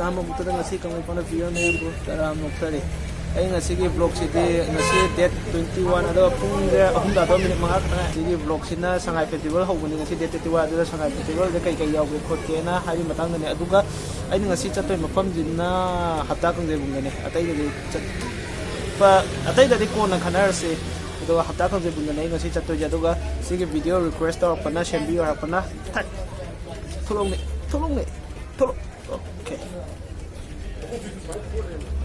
ꯑꯍꯥꯟꯕꯃꯛꯇꯗ ꯉꯁꯤ ꯀꯪꯂꯩꯄꯥꯛꯅ ꯄꯤꯕ ꯃꯌꯥꯝꯕꯨ ꯇꯔꯥꯃꯨꯛꯇꯔꯤ ꯑꯩ ꯉꯁꯤꯒꯤ ꯕ꯭ꯂꯣꯛꯁꯤꯗꯤ ꯉꯁꯤ ꯗꯦꯠ 21 ꯑꯗꯨꯒ ꯄꯨꯡꯁꯦ 3:05 ꯈꯛꯇꯪ ꯁꯤꯒꯤ ꯕ꯭ꯂꯣꯛꯁꯤꯅ ꯁꯉꯥꯏ ꯐꯦꯁꯇꯤꯚꯦꯜ ꯍꯧꯕꯅꯤ ꯉꯁꯤ ꯗꯦꯠ 21 ꯑꯗꯨꯗ ꯁꯉꯥꯏ ꯐꯦꯁꯇꯤꯚꯦꯜꯗ ꯀꯩ ꯌꯥꯎꯒꯦ ꯈꯣꯠꯀꯦꯅ ꯍꯥꯏꯕꯒꯤ ꯃꯇꯥꯡꯗꯅꯦ ꯑꯗꯨꯒ ꯑꯩꯅ ꯉꯁꯤ ꯆꯠꯇꯣꯏ ꯃꯐꯝꯁꯤꯅ ꯍꯞꯇꯥ ꯀꯥꯡꯖꯩꯕꯨꯡꯗꯅꯦ ꯑꯇꯩꯗꯗꯤ ꯀꯣꯟꯅ ꯈꯟꯅꯔꯁꯤ ꯑꯗꯨꯒ ꯍꯞꯇꯥ ꯀꯥꯡꯖꯩꯕꯨꯡꯗꯅꯦ ꯑꯩ ꯉꯁꯤ ꯆꯠꯇꯣꯏꯁꯦ ꯑꯗꯨꯒ ꯁꯤꯒꯤ ꯚꯤꯗꯤꯑꯣ ꯔꯤꯀ꯭ꯋꯦꯁ ꯇꯧꯔꯛꯄꯅ ꯁꯦꯝꯕꯤꯌꯨ ꯍꯥꯏꯔꯛꯄꯅ ꯊꯣꯛꯂꯛꯅꯤ ꯑꯣꯀꯦ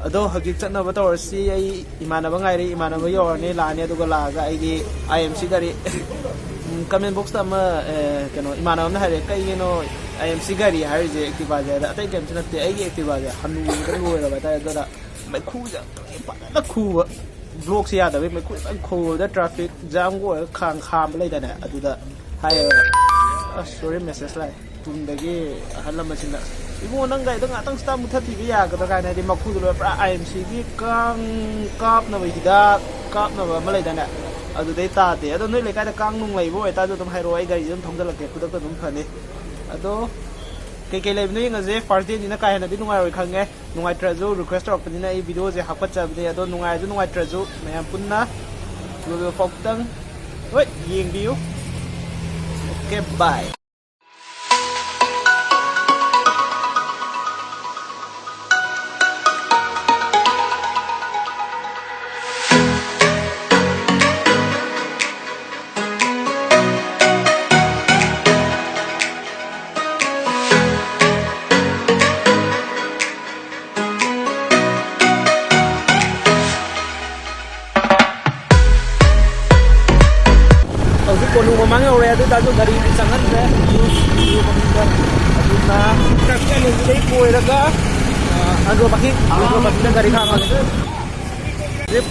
ꯑꯗꯣ ꯍꯧꯖꯤꯛ ꯆꯠꯅꯕ ꯇꯧꯔꯁꯤ ꯑꯩ ꯏꯃꯥꯟꯅꯕ ꯉꯥꯏꯔꯤ ꯏꯃꯥꯟꯅꯕ ꯌꯧꯔꯅꯤ ꯂꯥꯛꯑꯅꯤ ꯑꯗꯨꯒ ꯂꯥꯛꯑꯒ ꯑꯩꯒꯤ IMC ꯒꯥꯔꯤ ꯀꯃꯦꯟ ꯕꯣꯛꯁꯇ ꯑꯃ ꯀꯩꯅꯣ ꯏꯃꯥꯟꯅꯕ ꯑꯃꯅ ꯍꯥꯏꯔꯦ ꯀꯩꯒꯤꯅꯣ IMC ꯒꯥꯔꯤ ꯍꯥꯏꯔꯤꯁꯦ ꯑꯦꯛꯇꯤꯚꯥꯁꯦ ꯍꯥꯏꯗ ꯑꯇꯩ ꯀꯩꯝꯇ ꯅꯠꯇꯦ ꯑꯩꯒꯤ ꯑꯦꯛꯇꯤꯚꯥꯁꯦ ꯍꯟꯅꯨꯕꯗ ꯂꯣꯏꯔꯕ ꯍꯥꯏꯇꯥꯔꯦ ꯑꯗꯨꯅ ꯃꯩꯈꯨꯁꯦ ꯐꯖꯅ ꯈꯨꯕ ꯕ꯭ꯂꯣꯛꯁꯦ ꯌꯥꯗꯕꯩ ꯃꯩꯈꯨ ꯐꯖꯅ ꯈꯨꯕꯗ ꯇ꯭ꯔꯥꯐꯤꯛ ꯖꯥꯝꯒ ꯑꯣꯏꯔꯒ ꯈꯥꯝꯕ ꯂꯩꯗꯅꯦ ꯑꯗꯨꯗ ꯍꯥꯏꯌꯦꯕ ꯁꯣꯔꯤ ꯃꯦꯁꯦꯖ ꯂꯥꯛꯑꯦ ꯇꯨꯡꯗꯒꯤ ꯑꯍꯜ ꯂꯃꯟꯁꯤꯡꯅ ꯏꯕꯨꯡꯉꯣ ꯅꯪ ꯒꯥꯔꯤꯗꯣ ꯉꯥꯛꯇꯪ ꯁ꯭ꯇꯥꯔꯠ ꯃꯨꯊꯠꯄꯤꯕ ꯌꯥꯒꯗ꯭ꯔꯥ ꯀꯥꯏꯅ ꯍꯥꯏꯗꯤ ꯃꯈꯨꯗꯨ ꯂꯣꯏ ꯄꯨꯔꯥ IMCꯒꯤ ꯀꯥꯡ ꯀꯥꯞꯅꯕ ꯍꯤꯗꯥꯛ ꯀꯥꯞꯅꯕ ꯑꯃ ꯂꯩꯗꯥꯅꯦ ꯑꯗꯨꯗꯩ ꯇꯥꯗꯦ ꯑꯗꯣ ꯅꯣꯏ ꯂꯩꯀꯥꯏꯗ ꯀꯥꯡ ꯅꯨꯡ ꯂꯩꯕ ꯑꯣꯏꯇꯥꯔꯁꯨ ꯑꯗꯨꯝ ꯍꯥꯏꯔꯛꯑꯣ ꯑꯩ ꯒꯥꯔꯤꯁꯦ ꯑꯗꯨꯝ ꯊꯧꯖꯜꯂꯛꯀꯦ ꯈꯨꯗꯛꯇ ꯑꯗꯨꯝ ꯐꯅꯤ ꯑꯗꯣ ꯀꯩꯀꯩ ꯂꯩꯕꯅꯣ ꯌꯦꯡꯉꯁꯦ ꯐꯥꯔꯁ ꯗꯦꯅꯤꯅ ꯀꯥ ꯍꯦꯟꯅꯗꯤ ꯅꯨꯡꯉꯥꯏꯔꯣꯏ ꯈꯪꯉꯦ ꯅꯨꯡꯉꯥꯏꯇ꯭ꯔꯁꯨ ꯔꯤꯀ꯭ꯋꯦꯁ ꯇꯧꯔꯛꯄꯅꯤꯅ ꯑꯩ ꯚꯤꯗꯤꯑꯣꯁꯦ ꯍꯥꯞꯀꯠꯆꯕꯅꯦ ꯑꯗꯣ ꯅꯨꯡꯉꯥꯏꯔꯁꯨ ꯅꯨꯡꯉꯥꯏꯇ꯭ꯔꯁꯨ ꯃꯌꯥꯝ ꯄꯨꯟꯅ ꯂꯣꯏꯕ ꯐꯥꯎꯇꯪ ꯍꯣꯏ ꯌꯦꯡꯕꯤꯌꯨ ꯑꯣꯀꯦ ꯕꯥꯏ ꯀꯣꯅꯨꯡ ꯃꯃꯥꯡ ꯌꯧꯔꯦ ꯑꯗꯨ ꯑꯣꯏꯇꯥꯔꯁꯨ ꯒꯥꯔꯤꯗꯤ ꯆꯪꯍꯟꯗ꯭ꯔꯦ ꯃꯃꯤꯡꯗ ꯑꯗꯨꯅ ꯀꯛꯆꯤꯡꯗꯒꯤ ꯀꯣꯏꯔꯒ ꯑꯟꯗ꯭ꯔꯣ ꯄꯥꯔꯀꯤꯡꯗ ꯒꯥꯔꯤ ꯈꯥꯝꯃꯒꯦ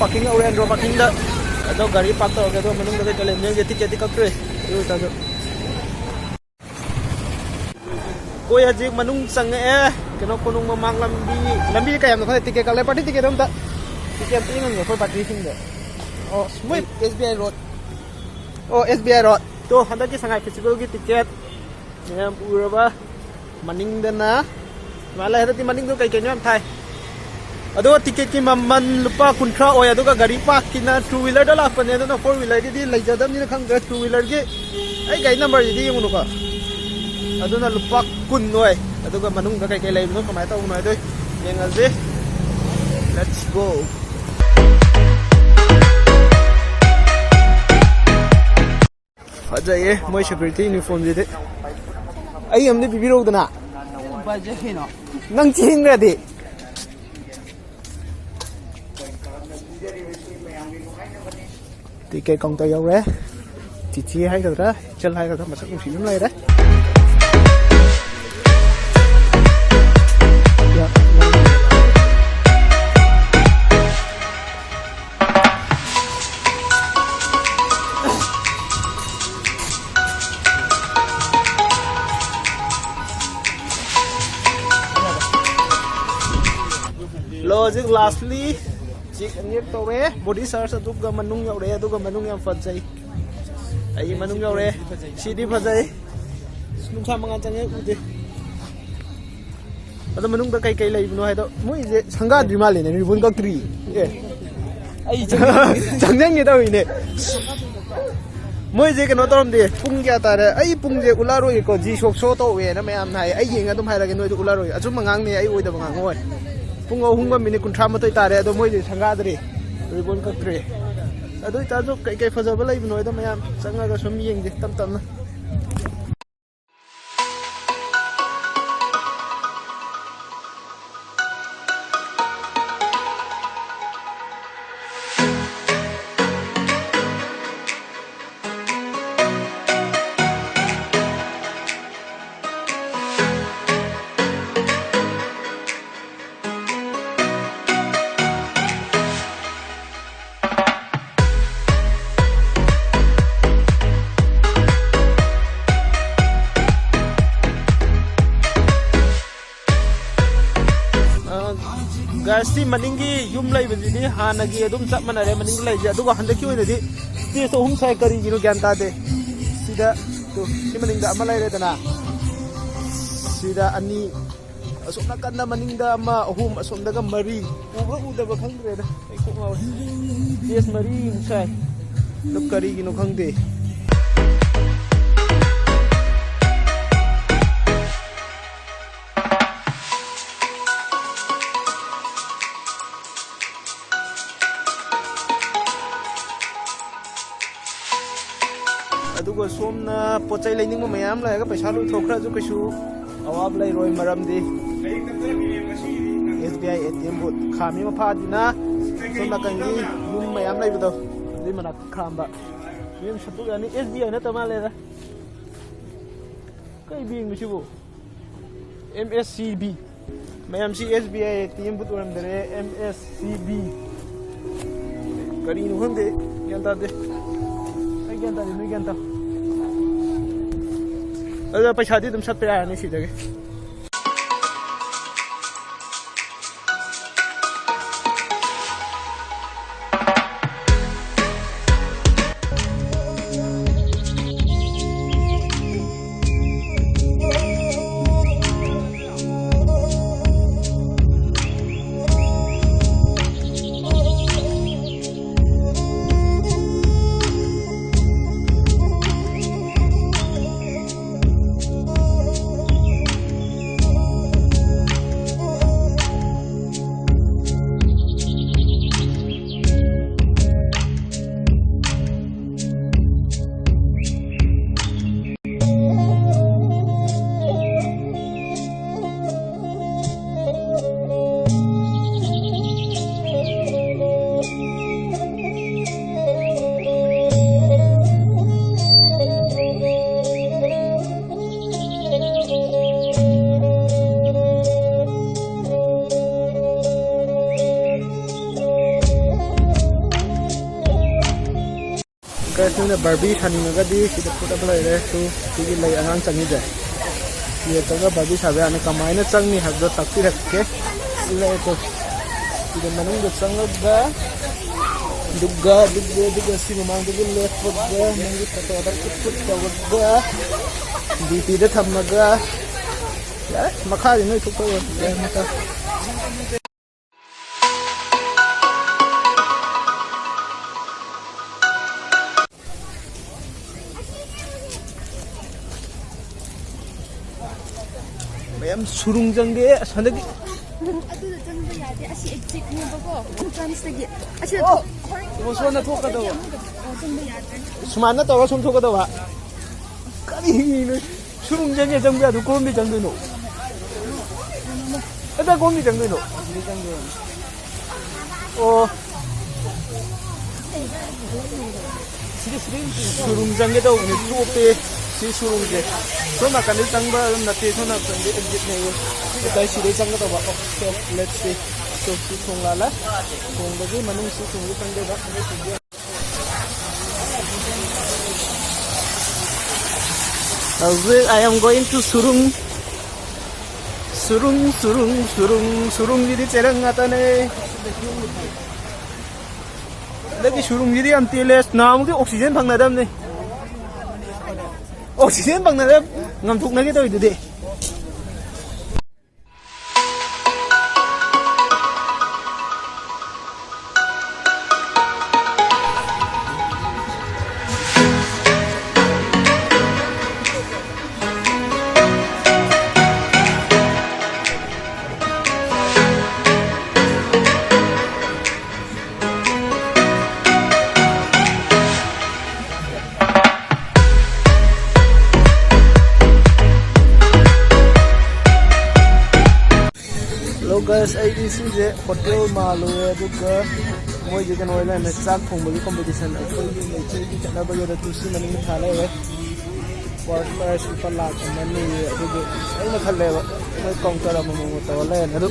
ꯄꯥꯔꯀꯤꯡ ꯌꯧꯔꯦ ꯑꯟꯗ꯭ꯔꯣ ꯄꯥꯔꯀꯤꯡꯗ ꯑꯗꯣ ꯒꯥꯔꯤ ꯄꯥꯔꯛ ꯇꯧꯔꯒꯦ ꯑꯗꯣ ꯃꯅꯨꯡꯗ ꯀꯩꯀꯩ ꯂꯩꯕꯅꯣ ꯌꯦꯡꯒꯦ ꯇꯤꯀꯦꯠꯇꯤ ꯀꯛꯇ꯭ꯔꯤ ꯑꯗꯨ ꯑꯣꯏꯇꯥꯔꯁꯨ ꯀꯣꯏ ꯍꯧꯖꯤꯛ ꯃꯅꯨꯡ ꯆꯪꯉꯛꯑꯦ ꯀꯩꯅꯣ ꯀꯣꯅꯨꯡ ꯃꯃꯥꯡ ꯂꯝꯕꯤ ꯀꯌꯥꯝꯅꯣ ꯈꯪꯗꯦ ꯇꯤꯀꯦꯠ ꯀꯛꯂꯦ ꯄꯥꯔꯇꯤ ꯇꯤꯀꯦꯠ ꯑꯝꯇ ꯇꯤꯀꯦꯠ ꯑꯝꯇ ꯌꯦꯡꯉꯝꯒꯦ ꯑꯩꯈꯣꯏ ꯄꯥꯔꯇꯤꯁꯤꯡꯗ ꯑꯣ ꯃꯣꯏ SBI road Oh, SBI Road. Tuh, hantaki sangai festival ki tiket. Yang puraba maning dana. Malah hati maning tu kai nyam thai. Ado tiket ki mamman lupa kuntra oya tu ka gari park kina two wheeler dah lapan ya tu na four wheeler di lajadam ni khang two wheeler ki. Ai gai number di yung nuka. Ado na lupa kun oy. Ado ka manung ka kai lai nu kamai ta unai tu. Yang aje. Let's go. Ajaye, moi security uniform jede. Ai amne bibiro dana. Baje hino. Nang ching ready. Ticket counter yaw re. Chi hai ka ra, chal hai ka masak nu sim lai re. Logic lastly, chik anyep tore body search aduga manung yaure aduga manung yam fajai. Ai manung yaure CD fajai. Nungsa mangan change ude. Ado manung da kai laibno haido moi je sanga drimale ne ribun ka tri. E. Ai changjang ge dawine. Moi je kano torom de pung kya tare ai pung je ularoi ko ji sok so to we na mayam nai ai yenga dum haira ge noi ularoi achum mangang ne ai oida mangang hoi. Pung ahunga minute kuntra matoi tare ado moi sangadri ribon kaktre ado itajo kai fajaba lai bino ado mayam sanga ga som yeng de tam tam na Gasti maningi yum lai bajini hanagi adum chap manare maning lai ja aduga handaki oinadi stage to hum sai kari ginu gyan ta de sida to simaning da amalai re dana sida ani ꯑꯁꯣꯝ ꯅꯥꯀꯟꯗ ꯃꯅꯤꯡꯗ ꯑꯃ ꯑꯍꯨꯝ ꯑꯁꯣꯝꯗꯒ ꯃꯔꯤ ꯎꯕ ꯎꯗꯕ ꯈꯪꯗ꯭ꯔꯦꯗ ꯑꯩ ꯀꯣꯛ ꯉꯥꯎꯋꯦ ꯀꯦꯁ ꯃꯔꯤꯃꯨꯛ ꯁꯥꯏ ꯑꯗꯨ ꯀꯔꯤꯒꯤꯅꯣ ꯈꯪꯗꯦ ꯑꯗꯨꯒ ꯁꯣꯝꯅ ꯄꯣꯠꯆꯩ ꯂꯩꯅꯤꯡꯕ ꯃꯌꯥꯝ ꯂꯩꯔꯒ ꯄꯩꯁꯥ ꯂꯣꯏꯊꯣꯛꯈ꯭ꯔꯁꯨ ꯀꯩꯁꯨ ꯑꯋꯥꯕ ꯂꯩꯔꯣꯏ ꯃꯔꯝꯗꯤ SBI ATM ꯕꯨꯠ ꯈꯥꯝꯃꯤ ꯃꯐꯥꯗꯨꯅ ꯁꯣꯝ ꯅꯥꯀꯟꯒꯤ ꯌꯨꯝ ꯃꯌꯥꯝ ꯂꯩꯕꯗꯣ ꯑꯗꯨꯏ ꯃꯅꯥꯛꯇ ꯈꯥꯝꯕ ꯌꯨꯝ ꯁꯠꯇꯣꯛ ꯌꯥꯅꯤ SBI ꯅꯠꯇ ꯃꯥꯜꯂꯦꯗ ꯀꯩ ꯕꯦꯡꯅꯣ ꯁꯤꯕꯨ MSCB ꯃꯌꯥꯝꯁꯤ SBI ATM ꯕꯨꯠ ꯑꯣꯏꯔꯝꯗꯔꯦ MSCB ꯀꯔꯤꯅꯣ ꯈꯪꯗꯦ ꯒ꯭ꯌꯥꯟ ꯇꯥꯗꯦ ꯑꯩ ꯒ꯭ꯌꯥꯟ ꯇꯥꯗꯦ ꯅꯣꯏ ꯒ꯭ꯌꯥꯟ ꯇꯥꯎ ꯑꯗꯨꯗ ꯄꯩꯁꯥꯗꯤ ꯑꯗꯨꯝ ꯁꯠꯄ ꯌꯥꯔꯅꯤ ꯁꯤꯗꯒꯤ ꯅꯣꯏꯅ ꯕꯥꯔꯕꯤ ꯁꯥꯅꯤꯡꯉꯒꯗꯤ ꯁꯤꯗ ꯐꯨꯠ ꯂꯩꯔꯦ ꯁꯤꯒꯤ ꯂꯩ ꯑꯉꯥꯡ ꯆꯪꯉꯤꯁꯦ ꯁꯤꯗ ꯕꯥꯔꯕꯤ ꯁꯥꯕ ꯌꯥꯅꯤ ꯀꯃꯥꯏꯅ ꯆꯪꯅꯤ ꯍꯥꯏꯕꯗꯣ ꯇꯥꯛꯄꯤꯔꯛꯀꯦ ꯂꯩꯀꯣ ꯁꯤꯗ ꯃꯅꯨꯡꯗ ꯆꯪꯉꯒ ꯑꯗꯨꯒ ꯁꯤ ꯃꯃꯥꯡꯗꯒꯤ ꯂꯦꯞꯄꯒ ꯅꯪꯒꯤ ꯐꯣꯇꯣꯗ ꯐꯨꯠ ꯇꯧꯔꯒ DPꯗ ꯊꯝꯃꯒ ꯌꯥꯔꯦ ꯃꯈꯥꯗꯤ ꯅꯣꯏ ꯊꯣꯛꯄ ꯌꯥꯔꯦ ꯃꯌꯥꯝ ꯁꯨꯔꯨꯡ ꯆꯪꯒꯦ ꯍꯟꯗꯛꯀꯤ ꯑꯗꯨꯗ ꯆꯪꯕ ꯌꯥꯗꯦ ꯑꯁꯤ ꯑꯦꯛꯖꯦꯛꯅꯦꯕꯀꯣ ꯆꯥꯟꯁꯇꯒꯤ ꯑꯁꯤꯗ ꯁꯣꯝꯗ ꯊꯣꯛꯀꯗꯧꯕ ꯆꯪꯕ ꯌꯥꯗ꯭ꯔꯦ ꯁꯨꯃꯥꯏꯅ ꯇꯧꯔꯒ ꯁꯨꯝ ꯊꯣꯛꯀꯗꯧꯕ ꯀꯔꯤꯅꯣ ꯁꯨꯔꯨꯡ ꯆꯪꯒꯦ ꯆꯪꯕ ꯌꯥꯗꯣ ꯀꯣꯝꯗꯤ ꯆꯪꯗꯣꯏꯅꯣ ꯑꯗ ꯀꯣꯝꯗꯤ ꯆꯪꯗꯣꯏꯅꯣ ꯑꯣ ꯁꯨꯔꯨꯡ ꯆꯪꯒꯦ ꯇꯧꯕꯅꯤ ꯆꯣꯞꯄꯦ ꯁꯤ ꯁꯨꯔꯨꯡꯁꯦ ꯁꯣꯝ ꯅꯥꯀꯟꯗꯩ ꯆꯪꯕ ꯑꯗꯨꯝ ꯅꯠꯇꯦ ꯁꯣꯝ ꯅꯥꯀꯟꯗꯩ ꯑꯦꯛꯖꯤꯠꯅꯦꯌꯦ ꯑꯗꯥꯏ ꯁꯤꯗꯩ ꯆꯪꯒꯗꯧꯕ ꯑꯣꯀꯦ ꯂꯦꯠꯁ ꯁꯤ ꯁꯤ ꯊꯣꯡ ꯂꯥꯜꯂꯦ ꯊꯣꯡꯗꯒꯤ ꯃꯅꯨꯡ ꯁꯤ ꯊꯣꯡꯗ ꯆꯪꯗꯣꯏꯕ How's I am going to surung jadi cereng atau ne? Lagi surung jadi am teles, nah mungkin oksigen bang nadam nih. Oksigen bang nadam, ngamtuk lagi tuh itu deh. Guys, I see the hotel malu juga mau juga nolah macam bagi competition aku ini jadi kita bagi ada tusi mana ni thalai ya first super lag mana ni juga saya nak thalai mau counter apa mau tawala ya nado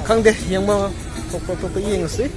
kang deh yang mau foto yang sih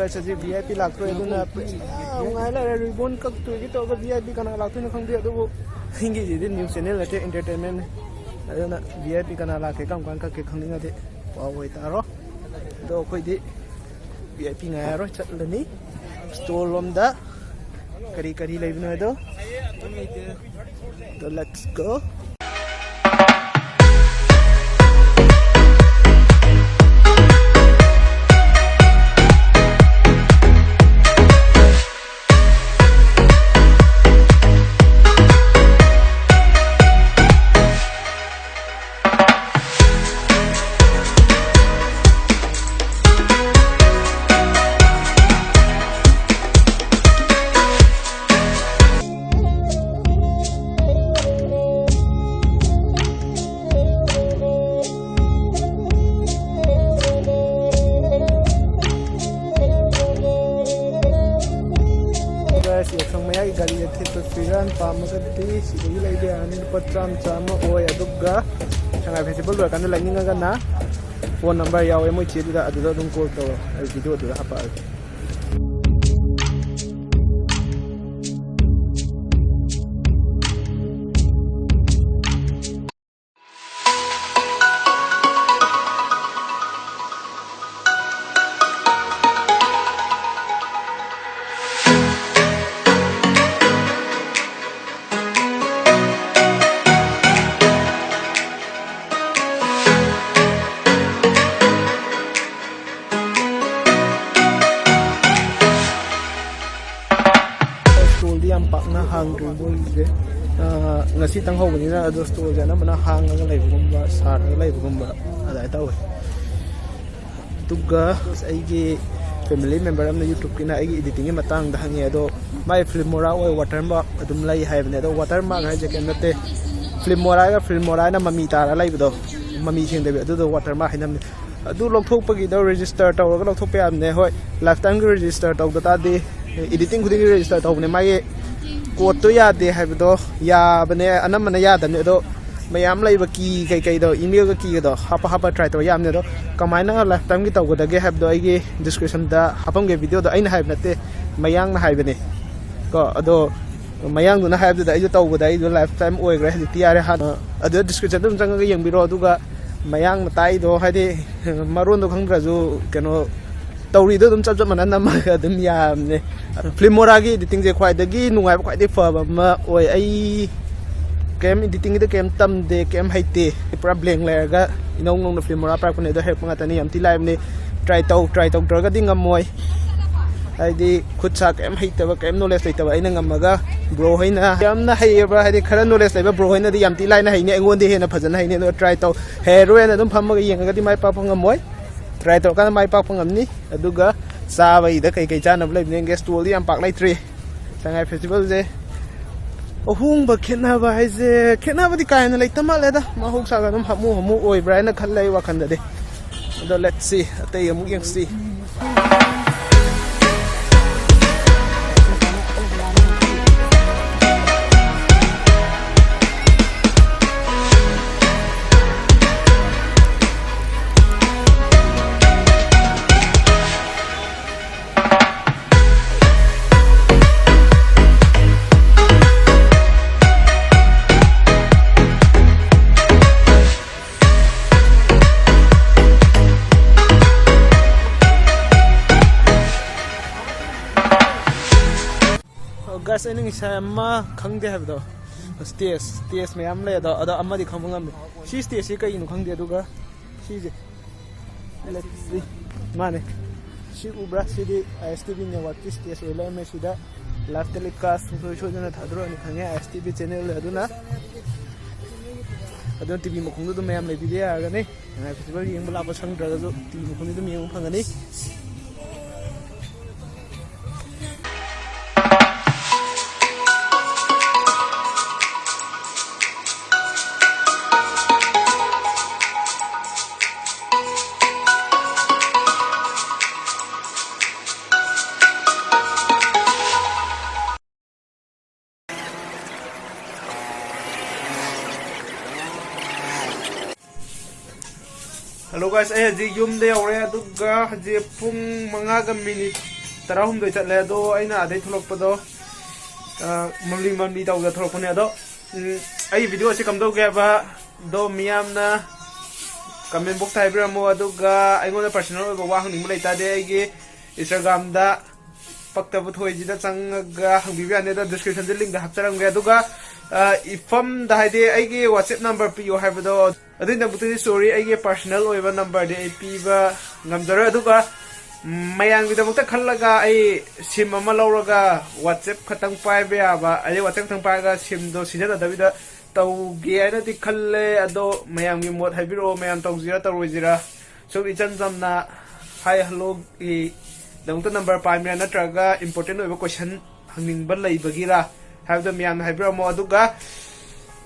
guys aji VIP lakto aduna ngai la ribbon kak tu gi to ga VIP kana lakto na khang de adu hingi ji din news channel ate entertainment aduna VIP kana la ke kam kan ka ke khang ninga de wa wai ta ro do khoi di VIP ngai ro chat lani store lom da kari kari leibno do so let's go. Gari थे तो फिरन पामगती सिदगी लेबे आनी पत्राम चामा ओय अदुगा संगा festival रो कान लाइनिंगा ना phone number यावे मोय चेदुदा अदुदा दुम कॉल तो video अदुदा Hapa yang pakna hang tu boleh ngasi tangkau begini na ada store jana mana hang ang lagi gumba sar lagi gumba ada tahu tuga aigi family member amna YouTube kina aigi editing ni matang dah hangi ado mai film mora oi watermark adum lai hai bne ado watermark hai je kenate film mora na mami tara lai bedo mami sing de ado watermark hai nam adu long thok pagi do register taw ga long thok pe am ne hoi lifetime register taw da de editing khuding register taw ne mai code to ya de hai do ya bane anam mana ya dan do mayam lai ba ki kai kai do email ga ki do hapa try to yam ne do kamaina lifetime gi taw ga ge have do ai ge description da hapam ge video do aina hai nate mayang na hai bane ko ado mayang du na hai do da ai taw ga da ai do lifetime oi gra ti are ha ado description dum chang ga yang biro du ga mayang na tai do hai de maron do khang dra ju keno tawri do dum chap chap manan nam ga dum yam ne film mora gi editing je khwai da gi nungai ba khwai de fa ba ma oi ai kem editing de kem tam de kem haite pura blank le ga inong nong na film mora pra ko ne do help nga tani am ti live ne try to dra ga ding amoi ai di khut sa kem haite ba kem knowledge haite ba ai na ngamaga bro haina yam na hai ba hai de khara knowledge le ba bro haina di yam ti live na hai ne ngon de he na phajana hai ne no try to heroine adum pham ga yeng ga di mai pa pa ngamoi try to kan mai pak pangam ni aduga sa bai da kai kai chana blai ne guest tool yam pak lai tri sangai festival je ohung ba khena ba hai je khena ba di kai na lai tama le da ma hok sa ga num hamu oi brai na khal lai wa khan da de do let's see atai amu yang see guys ini sama khang de have do stage me am le do ada amma di khang ngam si stage si kai nu khang de duga si je let's see mane si ubra si di STV ne wat stage wala me si da live telecast so jana thadro ni khang STV channel le aduna adon TV mo khong du me am le bi ya ga ni festival yeng bala ba sang dra ga TV mo khong du me yeng phang ani Hello guys, ji yum de aure aduga je pung 5 minute tarahum doi chatle do aina adai tholokpado mamli tawda tholokpane ado ai video se kamdo ge ba do miyamna comment box haibiramo aduga aingona personal ba wa hangning mulai ta de aigi Instagram da pakta bu thoi ji da changaga hangbibi ane da description de link da hapcharam ge aduga ifam da haide aigi WhatsApp number piyo haibado adin da buti story aigi personal oiba number de ip ba ngamdara aduga mayang bi da mukta khallaga ai sim ama lawraga WhatsApp khatang pai ba ba ai WhatsApp thang pai ga sim do sijana da bida tau ge ana ti khalle ado mayang mi mod haibiro mayang tau zira tau zira so ichan jamna hi hello e dangta number pai mi na traga important oiba question hangning ban lai bagira have the mayang haibiro mo aduga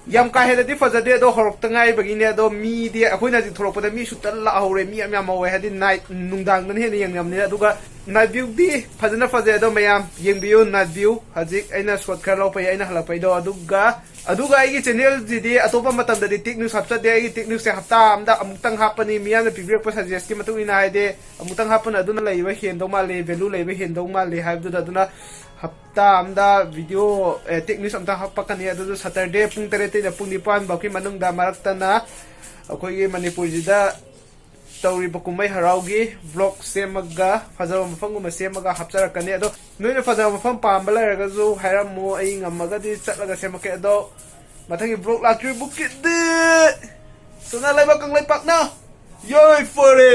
yam ka heda di fazade do horok tangai bagine do mi di akoina ji thorok pada mi sutal la hore mi am am we hadi night nungdang nan he yang yam ne aduga night view di fazana faze do mayam yeng view night view hajik aina swat khar lo pai aina hala pai do aduga ai channel ji di atopa matam da di tik news hapcha de ai tik news se hafta amda amutang hapani mi am pibir ko suggest ki matu ina haide amutang hapan aduna leiba hen do male value leiba hen do male have do aduna hafta amda video techniques amta hapakani adu Saturday pung terete da pung nipan baki manung da marakta na akoi Manipur jida tawri bakumai haraugi vlog semaga fajawa mafang ma semaga hapcharakani ado noina fajawa mafam pambala raga zo hairamu ai ngamaga di chatlaga semake ado mathangi vlog latri bukit de sona laiba Kangleipak na yoi fore